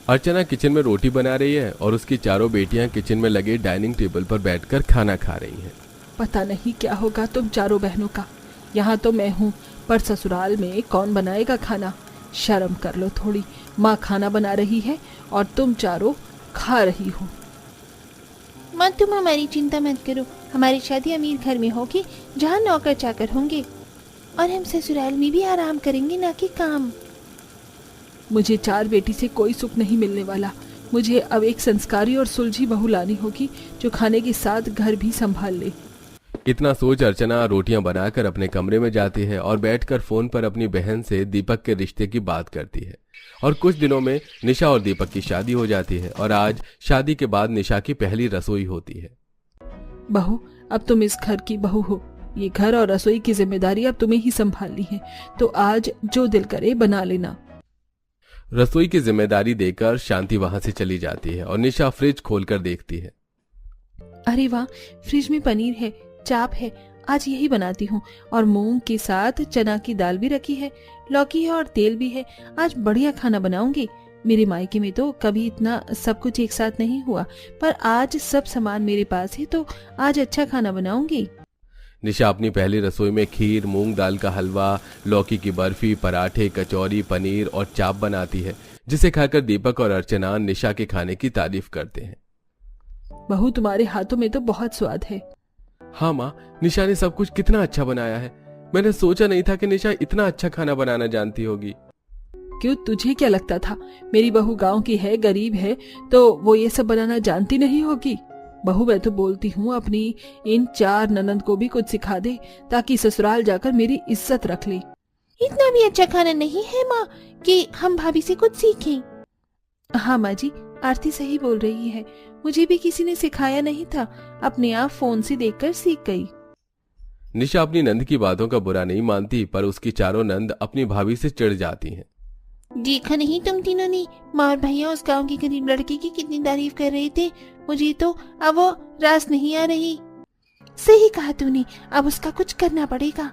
अर्चना kitchen में रोटी बना रही है और उसकी चारों बेटियां किचन में लगे डाइनिंग टेबल पर बैठकर खाना खा रही हैं। पता नहीं क्या होगा तुम चारों बहनों का। यहाँ तो मैं हूँ, पर ससुराल में कौन बनाएगा खाना। शर्म कर लो थोड़ी। माँ खाना बना रही है और तुम चारों खा रही हो। माँ तुम हमारी चिंता मत करो, हमारी शादी अमीर घर में होगी जहाँ नौकर चाकर होंगे, और हम ससुराल में भी आराम करेंगे, ना कि काम। मुझे 4 बेटी से कोई सुख नहीं मिलने वाला। मुझे अब एक संस्कारी और सुलझी बहू लानी होगी जो खाने के साथ घर भी संभाल ले। इतना सोच अर्चना रोटियां बनाकर अपने कमरे में जाती है और बैठकर फोन पर अपनी बहन से दीपक के रिश्ते की बात करती है। और कुछ दिनों में निशा और दीपक की शादी हो जाती है और आज शादी के बाद निशा की पहली रसोई होती है। बहू, अब तुम इस घर की बहू हो। ये घर और रसोई की जिम्मेदारी अब तुम्हें ही संभालनी है, तो आज जो दिल करे बना लेना। रसोई की जिम्मेदारी देकर शांति वहां से चली जाती है और निशा फ्रिज खोलकर देखती है। अरे वाह, फ्रिज में पनीर है, चाप है, आज यही बनाती हूँ। और मूंग के साथ चना की दाल भी रखी है, लौकी है और तेल भी है। आज बढ़िया खाना बनाऊंगी। मेरे मायके में तो कभी इतना सब कुछ एक साथ नहीं हुआ, पर आज सब सामान मेरे पास है, तो आज अच्छा खाना बनाऊंगी। निशा अपनी पहली रसोई में खीर, मूंग दाल का हलवा, लौकी की बर्फी, पराठे, कचौरी, पनीर और चाप बनाती है, जिसे खाकर दीपक और अर्चना निशा के खाने की तारीफ करते हैं। बहू, तुम्हारे हाथों में तो बहुत स्वाद है। हाँ माँ, निशा ने सब कुछ कितना अच्छा बनाया है। मैंने सोचा नहीं था कि निशा इतना अच्छा खाना बनाना जानती होगी। क्यों, तुझे क्या लगता था मेरी बहू गांव की है, गरीब है, तो वो ये सब बनाना जानती नहीं होगी? बहू, मैं तो बोलती हूँ अपनी इन 4 ननद को भी कुछ सिखा दे, ताकि ससुराल जाकर मेरी इज्जत रख ले। इतना भी अच्छा खाना नहीं है माँ कि हम भाभी से कुछ सीखें। हाँ माँ जी, आरती सही बोल रही है। मुझे भी किसी ने सिखाया नहीं था, अपने आप फोन से देखकर सीख गई। निशा अपनी नंद की बातों का बुरा नहीं मानती, पर उसकी चारों नंद अपनी भाभी से चिढ़ जाती हैं। देखा नहीं तुम तीनों ने, माँ और भैया उस गांव के गरीब लड़के की कितनी तारीफ कर रहे थे। मुझे तो अब वो रास नहीं आ रही। सही कहा तूने, अब उसका कुछ करना पड़ेगा।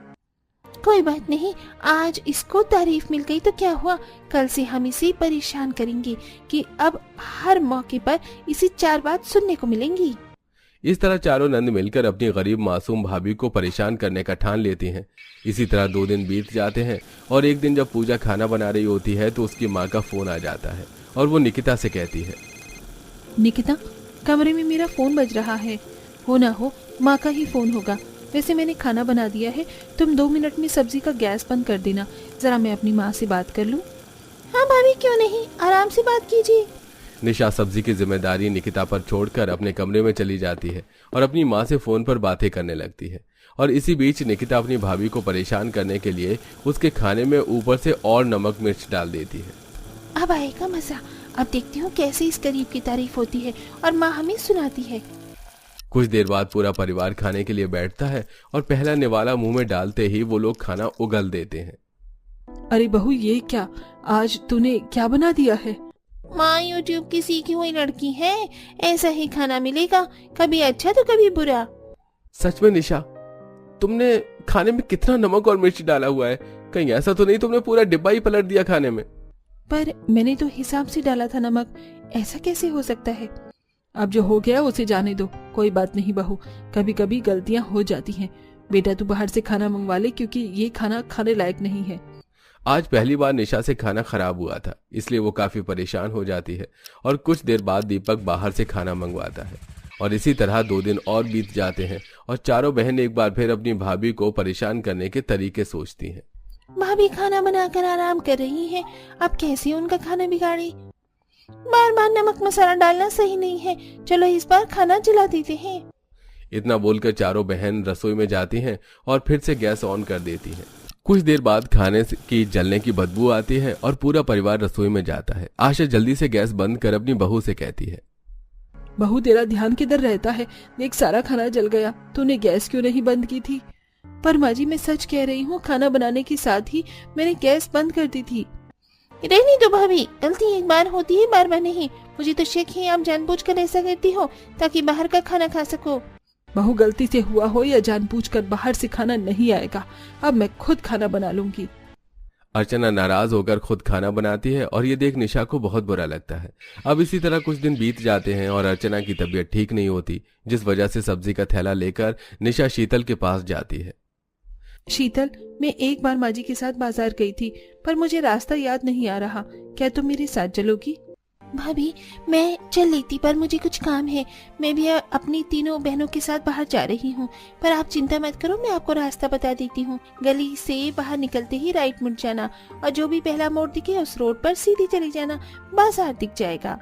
कोई बात नहीं, आज इसको तारीफ मिल गई तो क्या हुआ, कल से हम इसे परेशान करेंगे कि अब हर मौके पर इसे 4 बात सुनने को मिलेंगी। इस तरह चारों नंद मिलकर अपनी गरीब मासूम भाभी को परेशान करने का ठान लेती हैं। इसी तरह 2 दिन बीत जाते हैं और एक दिन जब पूजा खाना बना रही होती है तो उसकी माँ का फोन आ जाता है और वो निकिता से कहती है, निकिता, कमरे में मेरा फोन बज रहा है। हो ना हो माँ का ही फोन होगा। वैसे मैंने खाना बना दिया है, तुम 2 मिनट में सब्जी का गैस बंद कर देना, जरा मैं अपनी माँ से बात कर लूँ। हाँ भाभी, क्यों नहीं, आराम से बात कीजिए। निशा सब्जी की जिम्मेदारी निकिता पर छोड़कर अपने कमरे में चली जाती है और अपनी माँ से फोन पर बातें करने लगती है। और इसी बीच निकिता अपनी भाभी को परेशान करने के लिए उसके खाने में ऊपर से और नमक मिर्च डाल देती है। अब आएगा मजा, अब देखती हूँ कैसे इस गरीब की तारीफ होती है और माँ हमें सुनाती है। कुछ देर बाद पूरा परिवार खाने के लिए बैठता है और पहला निवाला मुंह में डालते ही वो लोग खाना उगल देते हैं। अरे बहू, ये क्या, आज तूने क्या बना दिया है? माँ यूट्यूब की सीखी हुई लड़की है, ऐसा ही खाना मिलेगा, कभी अच्छा तो कभी बुरा। सच में निशा, तुमने खाने में कितना नमक और मिर्च डाला हुआ है? कहीं ऐसा तो नहीं तुमने पूरा डिब्बा ही पलट दिया खाने में? पर मैंने तो हिसाब से डाला था नमक, ऐसा कैसे हो सकता है? अब जो हो गया उसे जाने दो, कोई बात नहीं बहू, कभी कभी गलतियां हो जाती हैं। बेटा तू बाहर से खाना मंगवा ले, क्योंकि ये खाना खाने लायक नहीं है। आज पहली बार निशा से खाना खराब हुआ था, इसलिए वो काफी परेशान हो जाती है और कुछ देर बाद दीपक बाहर से खाना मंगवाता है। और इसी तरह 2 दिन और बीत जाते हैं और चारों बहन एक बार फिर अपनी भाभी को परेशान करने के तरीके सोचती हैं। भाभी खाना बनाकर आराम कर रही है, अब कैसे उनका खाना बिगाड़े। बार बार नमक मसाला डालना सही नहीं है, चलो इस बार खाना जला देते हैं। इतना बोलकर चारों बहन रसोई में जाती हैं और फिर से गैस ऑन कर देती हैं। कुछ देर बाद खाने की जलने की बदबू आती है और पूरा परिवार रसोई में जाता है। आशा जल्दी से गैस बंद कर अपनी बहू से कहती है, बहू तेरा ध्यान किधर रहता है? देख सारा खाना जल गया, तूने गैस क्यों नहीं बंद की थी? पर माँ जी, मैं सच कह रही हूँ, खाना बनाने के साथ ही मैंने गैस बंद कर दी थी। रहने दो भाभी, गलती एक बार होती है, बार बार नहीं। मुझे तो शक है आप जानबूझकर ऐसा करती हो ताकि बाहर का खाना खा सको। बहू, गलती से हुआ हो या जानबूझकर, बाहर से खाना नहीं आएगा। अब मैं खुद खाना बना लूंगी। अर्चना नाराज होकर खुद खाना बनाती है और ये देख निशा को बहुत बुरा लगता है। अब इसी तरह कुछ दिन बीत जाते हैं और अर्चना की तबीयत ठीक नहीं होती, जिस वजह से सब्जी का थैला लेकर निशा शीतल के पास जाती है। शीतल, मैं एक बार माँ जी के साथ बाजार गई थी, पर मुझे रास्ता याद नहीं आ रहा। क्या तुम मेरे साथ चलोगी? भाभी, मैं चल लेती, पर मुझे कुछ काम है। मैं भी अपनी तीनों बहनों के साथ बाहर जा रही हूँ, पर आप चिंता मत करो, मैं आपको रास्ता बता देती हूँ। गली से बाहर निकलते ही राइट मुड़ जाना और जो भी पहला मोड़ दिखे उस रोड पर सीधी चली जाना, बाजार दिख जाएगा।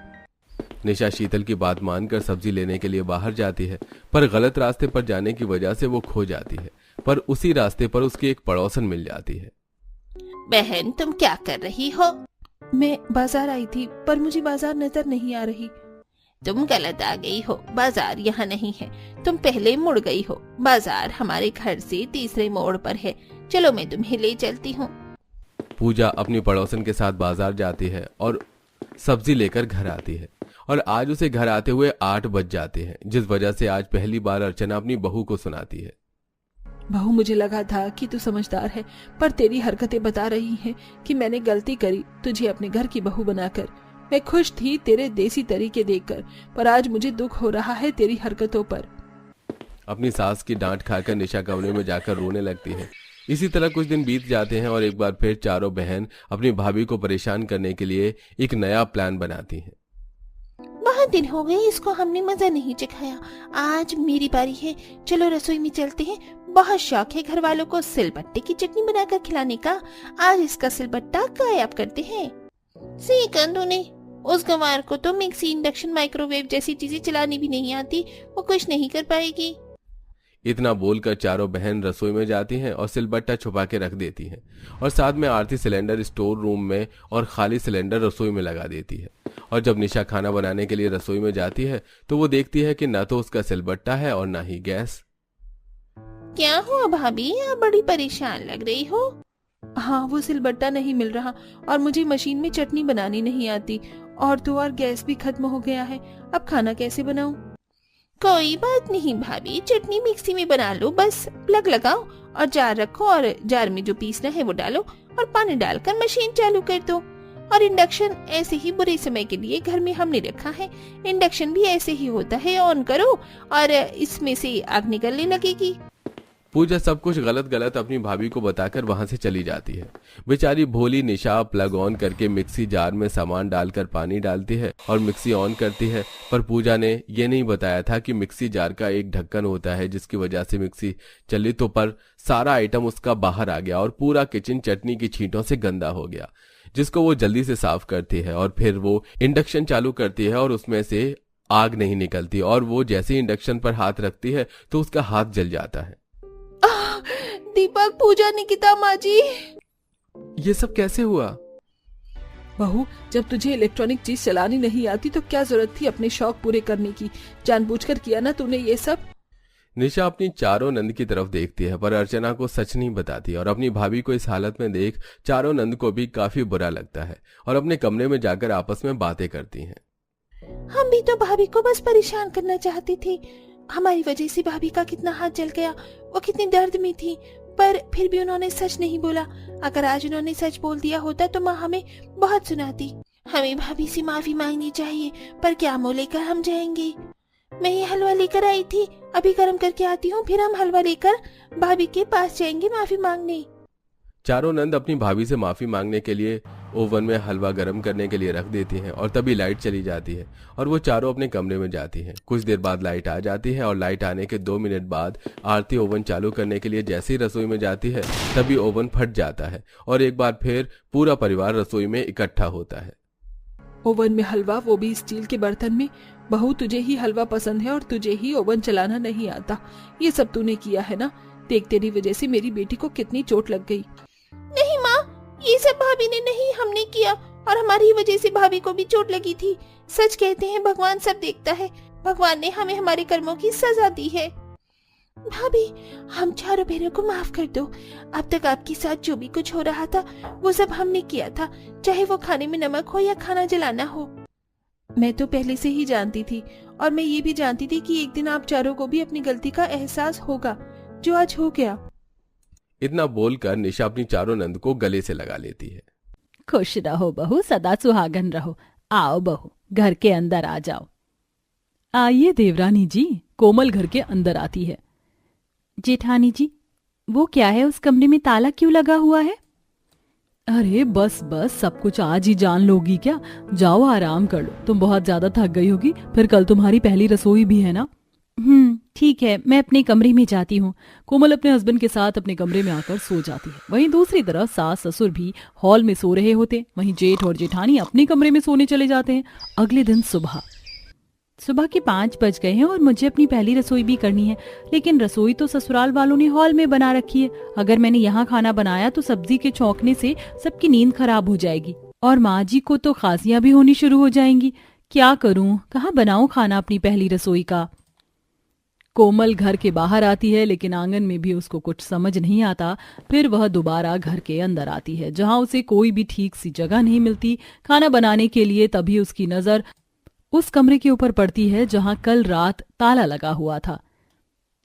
निशा शीतल की बात मानकर सब्जी लेने के लिए बाहर जाती है, पर गलत रास्ते पर जाने की वजह से वो खो जाती है। पर उसी रास्ते पर उसकी एक पड़ोसन मिल जाती है। बहन, तुम क्या कर रही हो? मैं बाजार आई थी, पर मुझे बाजार नजर नहीं आ रही। तुम गलत आ गई हो, बाजार यहाँ नहीं है, तुम पहले मुड़ गई हो। बाजार हमारे घर से तीसरे मोड़ पर है, चलो मैं तुम्हें ले चलती हूँ। पूजा अपनी पड़ोसन के साथ बाजार जाती है और सब्जी लेकर घर आती है, और आज उसे घर आते हुए 8 बज जाते हैं, जिस वजह से आज पहली बार अर्चना अपनी बहू को सुनाती है। बहू, मुझे लगा था कि तू समझदार है, पर तेरी हरकतें बता रही हैं कि मैंने गलती करी तुझे अपने घर की बहू बनाकर। मैं खुश थी तेरे देसी तरीके देखकर, पर आज मुझे दुख हो रहा है तेरी हरकतों पर। अपनी सास की डांट खाकर निशा कमरे में जाकर रोने लगती है। इसी तरह कुछ दिन बीत जाते हैं और एक बार फिर चारों बहन अपनी भाभी को परेशान करने के लिए एक नया प्लान बनाती हैं। बहुत दिन हो गए इसको हमने मजा नहीं चखाया, आज मेरी बारी है, चलो रसोई में चलते हैं। बहुत शौक है घर वालों को सिलबट्टे की चटनी बनाकर खिलाने का, आज इसका सिलबट्टा गायब करते हैं। सही कहा तूने, उस गंवार को तो मिक्सी, इंडक्शन, माइक्रोवेव जैसी चीजें चलानी भी नहीं आती, वो कुछ नहीं कर पाएगी। इतना बोलकर चारों बहन रसोई में जाती हैं और सिलबट्टा छुपा के रख देती हैं, और साथ में आरती सिलेंडर स्टोर रूम में और खाली सिलेंडर रसोई में लगा देती है। और जब निशा खाना बनाने के लिए रसोई में जाती है तो वो देखती है कि न तो उसका सिलबट्टा है और न ही गैस। क्या हुआ भाभी, आप बड़ी परेशान लग रही हो? हाँ, वो सिलबट्टा नहीं मिल रहा और मुझे मशीन में चटनी बनानी नहीं आती, और तो और गैस भी खत्म हो गया है। अब खाना कैसे बनाऊं? कोई बात नहीं भाभी, चटनी मिक्सी में बना लो, बस प्लग लगाओ और जार रखो और जार में जो पीसना है वो डालो और पानी डालकर मशीन चालू कर दो। और इंडक्शन ऐसे ही बुरे समय के लिए घर में हमने रखा है, इंडक्शन भी ऐसे ही होता है, ऑन करो और इसमें से आग निकलने लगेगी। पूजा सब कुछ गलत गलत अपनी भाभी को बताकर वहां से चली जाती है। बेचारी भोली निशा प्लग ऑन करके मिक्सी जार में सामान डालकर पानी डालती है और मिक्सी ऑन करती है, पर पूजा ने ये नहीं बताया था कि मिक्सी जार का एक ढक्कन होता है जिसकी वजह से मिक्सी चली तो पर सारा आइटम उसका बाहर आ गया और पूरा किचन चटनी की छींटों से गंदा हो गया, जिसको वो जल्दी से साफ करती है। और फिर वो इंडक्शन चालू करती है और उसमें से आग नहीं निकलती, और वो जैसे इंडक्शन पर हाथ रखती है तो उसका हाथ जल जाता है। दीपक, पूजा, निकिता, माँ जी, ये सब कैसे हुआ? बहू, जब तुझे इलेक्ट्रॉनिक चीज चलानी नहीं आती तो क्या जरूरत थी अपने शौक पूरे करने की? जानबूझकर किया ना तूने ये सब? निशा अपनी चारों नंद की तरफ देखती है, पर अर्चना को सच नहीं बताती, और अपनी भाभी को इस हालत में देख चारों नंद को भी काफी बुरा लगता है और अपने कमरे में जाकर आपस में बातें करती हैं। हम भी तो भाभी को बस परेशान करना चाहती थी, हमारी वजह से भाभी का कितना हाथ जल गया, वो कितनी दर्द में थी, पर फिर भी उन्होंने सच नहीं बोला। अगर आज उन्होंने सच बोल दिया होता तो माँ हमें बहुत सुनाती। हमें भाभी से माफी मांगनी चाहिए, पर क्या मुंह लेकर हम जाएंगे? मैं ये हलवा लेकर आई थी, अभी गर्म करके आती हूँ, फिर हम हलवा लेकर भाभी के पास जाएंगे माफी मांगने। चारों नंद अपनी भाभी से माफी मांगने के लिए ओवन में हलवा गर्म करने के लिए रख देती हैं, और तभी लाइट चली जाती है और वो चारों अपने कमरे में जाती हैं। कुछ देर बाद लाइट आ जाती है और लाइट आने के 2 मिनट बाद आरती ओवन चालू करने के लिए जैसे ही रसोई में जाती है तभी ओवन फट जाता है और एक बार फिर पूरा परिवार रसोई में इकट्ठा होता है। ओवन में हलवा, वो भी स्टील के बर्तन में। बहू, तुझे ही हलवा पसंद है और तुझे ही ओवन चलाना नहीं आता। ये सब तूने किया है ना? देख, तेरी वजह से मेरी बेटी को कितनी चोट लग गई। नहीं माँ, ये सब भाभी ने नहीं, हमने किया, और हमारी वजह से भाभी को भी चोट लगी थी। सच कहते हैं भगवान सब देखता है, भगवान ने हमें हमारे कर्मों की सजा दी है। भाभी, हम चारों बहनों को माफ कर दो। अब तक आपके साथ जो भी कुछ हो रहा था वो सब हमने किया था, चाहे वो खाने में नमक हो या खाना जलाना हो। मैं तो पहले से ही जानती थी, और मैं ये भी जानती थी कि एक दिन आप चारों को भी अपनी गलती का एहसास होगा, जो आज हो गया। इतना बोलकर निशा अपनी चारों नंद को गले से लगा लेती है। खुश रहो बहू, सदा सुहागन रहो। आओ बहू, घर के अंदर आ जाओ। आइए देवरानी जी। कोमल घर के अंदर आती है। जेठानी जी, वो क्या है, उस कमरे में ताला क्यों लगा हुआ है? अरे बस बस, सब कुछ आज ही जान लोगी क्या? जाओ आराम कर लो, तुम बहुत ज्यादा थक गई होगी, फिर कल तुम्हारी पहली रसोई भी है ना। ठीक है, मैं अपने कमरे में जाती हूँ। कोमल अपने हस्बैंड के साथ अपने कमरे में आकर सो जाती है। वहीं दूसरी तरफ सास ससुर भी हॉल में सो रहे होते। वहीं जेठ और जेठानी अपने कमरे में सोने चले जाते हैं। अगले दिन सुबह के 5 बज गए हैं और मुझे अपनी पहली रसोई भी करनी है, लेकिन रसोई तो ससुराल वालों ने हॉल में बना रखी है। अगर मैंने यहाँ खाना बनाया तो सब्जी के छौंकने से सबकी नींद खराब हो जाएगी और माँ जी को तो खांसियां भी होनी शुरू हो जाएंगी। क्या करूँ, कहाँ बनाऊं खाना अपनी पहली रसोई का? कोमल घर के बाहर आती है, लेकिन आंगन में भी उसको कुछ समझ नहीं आता। फिर वह दोबारा घर के अंदर आती है, जहाँ उसे कोई भी ठीक सी जगह नहीं मिलती खाना बनाने के लिए। तभी उसकी नजर उस कमरे के ऊपर पड़ती है जहां कल रात ताला लगा हुआ था।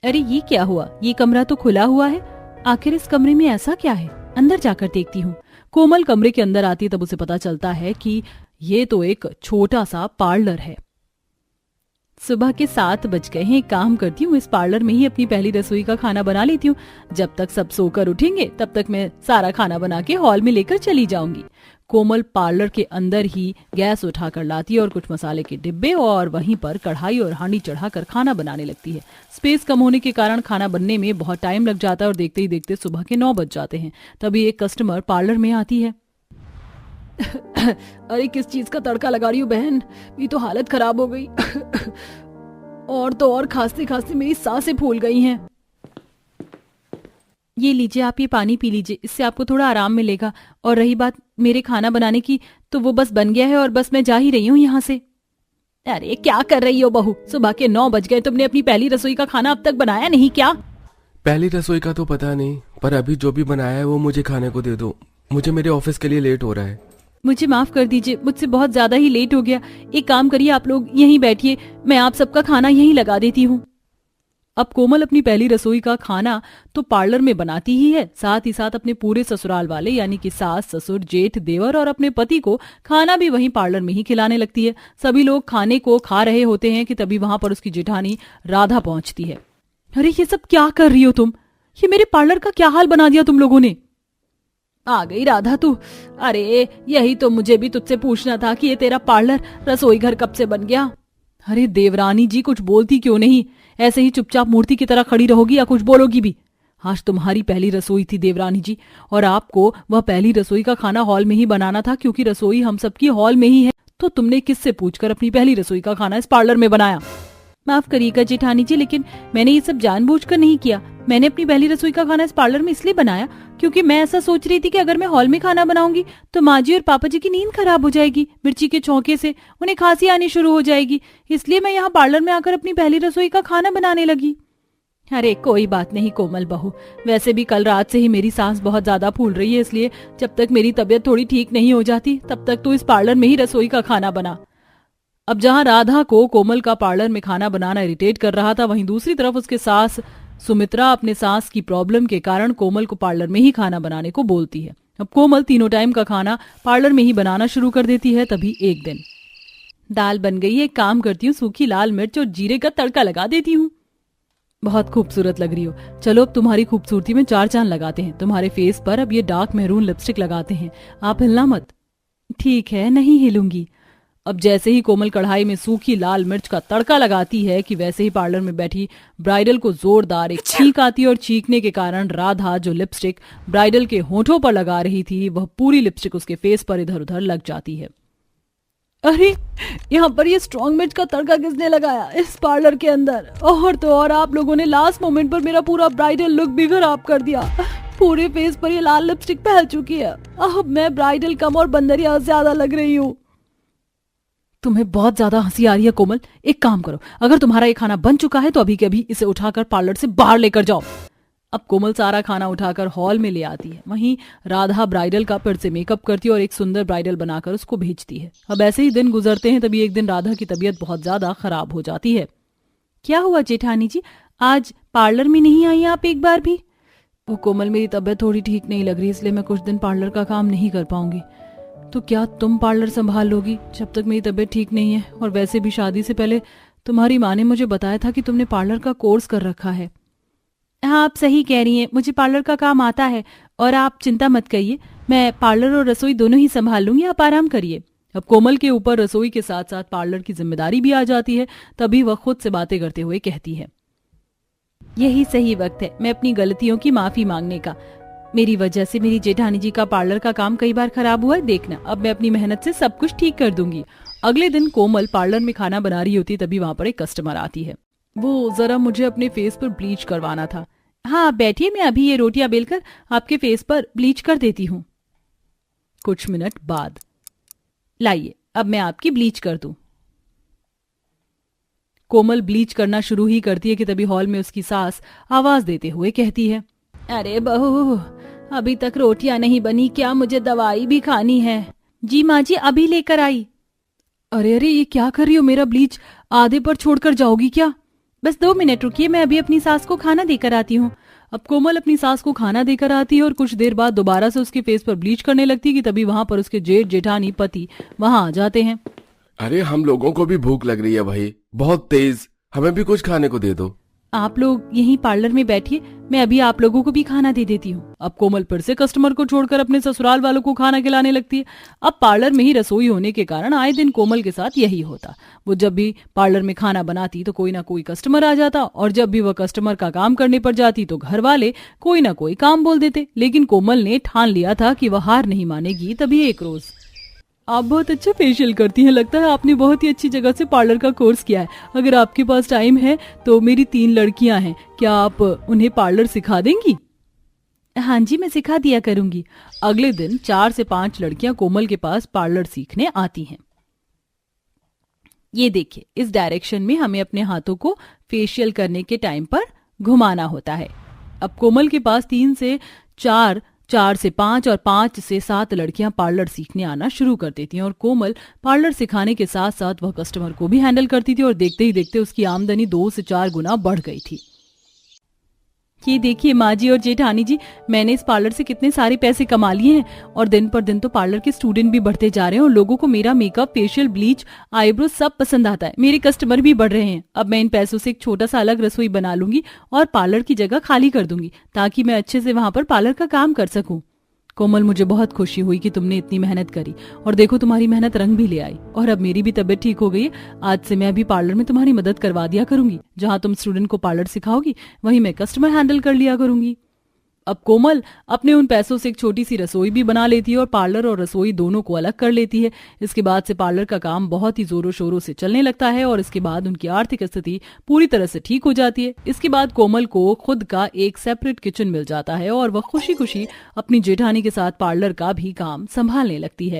अरे ये क्या हुआ, ये कमरा तो खुला हुआ है। आखिर इस कमरे में ऐसा क्या है? अंदर जाकर देखती हूँ। कोमल कमरे के अंदर आती, तब उसे पता चलता है कि ये तो एक छोटा सा पार्लर है। सुबह के 7 बज गए हैं। एक काम करती हूँ, इस पार्लर में ही अपनी पहली रसोई का खाना बना लेती हूँ। जब तक सब सोकर उठेंगे तब तक मैं सारा खाना बना के हॉल में लेकर चली जाऊंगी। कोमल पार्लर के अंदर ही गैस उठाकर लाती है और कुछ मसाले के डिब्बे और वहीं पर कढ़ाई और हांडी चढ़ाकर खाना बनाने लगती है। स्पेस कम होने के कारण खाना बनने में बहुत टाइम लग जाता है और देखते ही देखते सुबह के 9 बज जाते हैं। तभी एक कस्टमर पार्लर में आती है। अरे किस चीज का तड़का लगा रही हो बहन, ये तो हालत खराब हो गई। और तो और खांसते खांसते मेरी सांसें फूल गई हैं। ये लीजिए, आप ये पानी पी लीजिए, इससे आपको थोड़ा आराम मिलेगा। और रही बात मेरे खाना बनाने की, तो वो बस बन गया है और बस मैं जा ही रही हूँ यहाँ से। अरे क्या कर रही हो बहू, सुबह के 9 बज गए, तुमने अपनी पहली रसोई का खाना अब तक बनाया नहीं क्या? पहली रसोई का तो पता नहीं, पर अभी जो भी बनाया है वो मुझे खाने को दे दो। मुझे मेरे ऑफिस के लिए लेट हो रहा है। मुझे माफ कर दीजिए, मुझसे बहुत ज्यादा ही लेट हो गया। एक काम करिए, आप लोग यहीं बैठिए, मैं आप सबका खाना यहीं लगा देती हूँ। अब कोमल अपनी पहली रसोई का खाना तो पार्लर में बनाती ही है, साथ ही साथ अपने पूरे ससुराल वाले यानी कि सास ससुर जेठ देवर और अपने पति को खाना भी वहीं पार्लर में ही खिलाने लगती है। सभी लोग खाने को खा रहे होते हैं कि तभी वहां पर उसकी जेठानी राधा पहुंचती है। अरे ये सब क्या कर रही हो तुम? ये मेरे पार्लर का क्या हाल बना दिया तुम लोगों ने। आ गई राधा तू? अरे यही तो मुझे भी तुझसे पूछना था कि ये तेरा पार्लर रसोई घर कब से बन गया। अरे देवरानी जी, कुछ बोलती क्यों नहीं? ऐसे ही चुपचाप मूर्ति की तरह खड़ी रहोगी या कुछ बोलोगी भी? आज तुम्हारी पहली रसोई थी देवरानी जी, और आपको वह पहली रसोई का खाना हॉल में ही बनाना था, क्योंकि रसोई हम सबकी हॉल में ही है। तो तुमने किससे पूछकर अपनी पहली रसोई का खाना इस पार्लर में बनाया? माफ करिएगा जेठानी जी, लेकिन मैंने ये सब जानबूझकर नहीं किया। मैंने अपनी पहली रसोई का खाना इस पार्लर में इसलिए बनाया क्योंकि मैं ऐसा सोच रही थी कि अगर मैं हॉल में खाना बनाऊंगी तो माँ जी और पापा जी की नींद खराब हो जाएगी। मिर्ची के छौंके से उन्हें खांसी आनी शुरू हो जाएगी, इसलिए मैं यहाँ पार्लर में आकर अपनी पहली रसोई का खाना बनाने लगी। अरे कोई बात नहीं कोमल बहू, वैसे भी कल रात से ही मेरी सांस बहुत ज्यादा फूल रही है, इसलिए जब तक मेरी तबीयत थोड़ी ठीक नहीं हो जाती तब तक तो इस पार्लर में ही रसोई का खाना बना। अब जहाँ राधा को कोमल का पार्लर में खाना बनाना इरिटेट कर रहा था, वहीं दूसरी तरफ उसके सास सुमित्रा अपने सांस की प्रॉब्लम के कारण कोमल को पार्लर में ही खाना बनाने को बोलती है। अब कोमल तीनों टाइम का खाना पार्लर में ही बनाना शुरू कर देती है। तभी एक दिन दाल बन गई है, एक काम करती हूँ, सूखी लाल मिर्च और जीरे का तड़का लगा देती हूँ। बहुत खूबसूरत लग रही हो, चलो अब तुम्हारी खूबसूरती में 4 चांद लगाते हैं। तुम्हारे फेस पर अब ये डार्क मेहरून लिपस्टिक लगाते हैं, आप हिलना मत। ठीक है, नहीं हिलूंगी। अब जैसे ही कोमल कढ़ाई में सूखी लाल मिर्च का तड़का लगाती है कि वैसे ही पार्लर में बैठी ब्राइडल को जोरदार एक छींक आती है, और छींकने के कारण राधा जो लिपस्टिक ब्राइडल के होठों पर लगा रही थी वह पूरी लिपस्टिक उसके फेस पर इधर उधर लग जाती है। अरे यहाँ पर ये स्ट्रॉन्ग मिर्च का तड़का किसने लगाया इस पार्लर के अंदर? और तो और आप लोगों ने लास्ट मोमेंट पर मेरा पूरा ब्राइडल लुक भी खराब कर दिया। पूरे फेस पर ये लाल लिपस्टिक फैल चुकी है। अब मैं ब्राइडल कम और बंदरिया ज्यादा लग रही हूँ। तुम्हें बहुत ज्यादा हंसी आ रही है कोमल, एक काम करो, अगर तुम्हारा ये खाना बन चुका है तो अभी के अभी इसे उठाकर पार्लर से बाहर लेकर जाओ। अब कोमल सारा खाना उठाकर हॉल में ले आती है। वहीं राधा ब्राइडल का फिर से मेकअप करती है और एक सुंदर ब्राइडल बनाकर उसको भेजती है। अब ऐसे ही दिन गुजरते हैं, तभी एक दिन राधा की तबीयत बहुत ज्यादा खराब हो जाती है। क्या हुआ जेठानी जी, आज पार्लर में नहीं आई आप एक बार भी? वो कोमल, मेरी तबीयत थोड़ी ठीक नहीं लग रही, इसलिए मैं कुछ दिन पार्लर का काम नहीं कर पाऊंगी। तो क्या तुम पार्लर संभाल लोगी जब तक मेरी तबीयत ठीक नहीं है? और वैसे भी शादी से पहले तुम्हारी माँ ने मुझे बताया था कि तुमने पार्लर का कोर्स कर रखा है। हाँ, आप सही कह रही हैं, मुझे पार्लर का काम आता है और आप चिंता मत करिए, मैं पार्लर और रसोई दोनों ही संभाल लूंगी, आप आराम करिए। अब कोमल के ऊपर रसोई के साथ साथ पार्लर की जिम्मेदारी भी आ जाती है। तभी वह खुद से बातें करते हुए कहती है, यही सही वक्त है मैं अपनी गलतियों की माफी मांगने का। मेरी वजह से मेरी जेठानी जी का पार्लर का काम कई बार खराब हुआ है, देखना अब मैं अपनी मेहनत से सब कुछ ठीक कर दूंगी। अगले दिन कोमल पार्लर में खाना बना रही होती, तभी वहां पर एक कस्टमर आती है। वो जरा मुझे अपने फेस पर ब्लीच करवाना था। हाँ, आप बैठिए, मैं अभी ये रोटियां बेलकर आपके फेस पर ब्लीच कर देती हूँ। कुछ मिनट बाद, लाइए अब मैं आपकी ब्लीच कर दूं। कोमल ब्लीच करना शुरू ही करती है कि तभी हॉल में उसकी सास आवाज देते हुए कहती है, अरे बहू, अभी तक रोटियां नहीं बनी क्या? मुझे दवाई भी खानी है। जी माँ जी, अभी लेकर आई। अरे अरे, ये क्या कर रही हो? मेरा ब्लीच आधे पर छोड़कर जाओगी क्या? बस 2 मिनट रुकिए, मैं अभी अपनी सास को खाना देकर आती हूँ। अब कोमल अपनी सास को खाना देकर आती है और कुछ देर बाद दोबारा से उसके फेस पर ब्लीच करने लगती है कि तभी वहां पर उसके जेठ जेठानी पति वहां आ जाते हैं। अरे हम लोगों को भी भूख लग रही है भाई, बहुत तेज, हमें भी कुछ खाने को दे दो। आप लोग यहीं पार्लर में बैठिए, मैं अभी आप लोगों को भी खाना दे देती हूँ। अब कोमल फिर से कस्टमर को छोड़कर अपने ससुराल वालों को खाना खिलाने लगती है। अब पार्लर में ही रसोई होने के कारण आए दिन कोमल के साथ यही होता। वो जब भी पार्लर में खाना बनाती तो कोई ना कोई कस्टमर आ जाता, और जब भी वह कस्टमर का काम करने पर जाती तो घर वाले कोई ना कोई काम बोल देते। लेकिन कोमल ने ठान लिया था कि वह हार नहीं मानेगी। तभी एक रोज, आप बहुत अच्छा फेशियल करती हैं, लगता है आपने बहुत ही अच्छी जगह से पार्लर का कोर्स किया है। अगर आपके पास टाइम है तो मेरी 3 लड़कियां हैं, क्या आप उन्हें पार्लर सिखा देंगी? हाँ जी, मैं सिखा दिया करूंगी। अगले दिन 4 से 5 लड़कियां कोमल के पास पार्लर सीखने आती हैं। ये देखिए, इस डायरेक्शन में हमें अपने हाथों को फेशियल करने के टाइम पर घुमाना होता है। अब कोमल के पास 3 से 4, 4 से 5 और 5 से 7 लड़कियां पार्लर सीखने आना शुरू कर देती हैं। और कोमल पार्लर सिखाने के साथ साथ वह कस्टमर को भी हैंडल करती थी और देखते ही देखते उसकी आमदनी 2 से 4 गुना बढ़ गई थी। ये देखिए माँ जी और जेठानी जी, मैंने इस पार्लर से कितने सारे पैसे कमा लिए हैं और दिन पर दिन तो पार्लर के स्टूडेंट भी बढ़ते जा रहे हैं और लोगों को मेरा मेकअप, फेशियल, ब्लीच, आईब्रो सब पसंद आता है। मेरे कस्टमर भी बढ़ रहे हैं। अब मैं इन पैसों से एक छोटा सा अलग रसोई बना लूंगी और पार्लर की जगह खाली कर दूंगी ताकि मैं अच्छे से वहां पर पार्लर का काम कर सकूं। कोमल, मुझे बहुत खुशी हुई कि तुमने इतनी मेहनत करी और देखो तुम्हारी मेहनत रंग भी ले आई और अब मेरी भी तबीयत ठीक हो गई है। आज से मैं अभी पार्लर में तुम्हारी मदद करवा दिया करूंगी। जहां तुम स्टूडेंट को पार्लर सिखाओगी वहीं मैं कस्टमर हैंडल कर लिया करूंगी। अब कोमल अपने उन पैसों से एक छोटी सी रसोई भी बना लेती है और पार्लर और रसोई दोनों को अलग कर लेती है। इसके बाद से पार्लर का काम बहुत ही जोरों शोरों से चलने लगता है और इसके बाद उनकी आर्थिक स्थिति पूरी तरह से ठीक हो जाती है। इसके बाद कोमल को खुद का एक सेपरेट किचन मिल जाता है और वह खुशी खुशी अपनी जेठानी के साथ पार्लर का भी काम संभालने लगती है।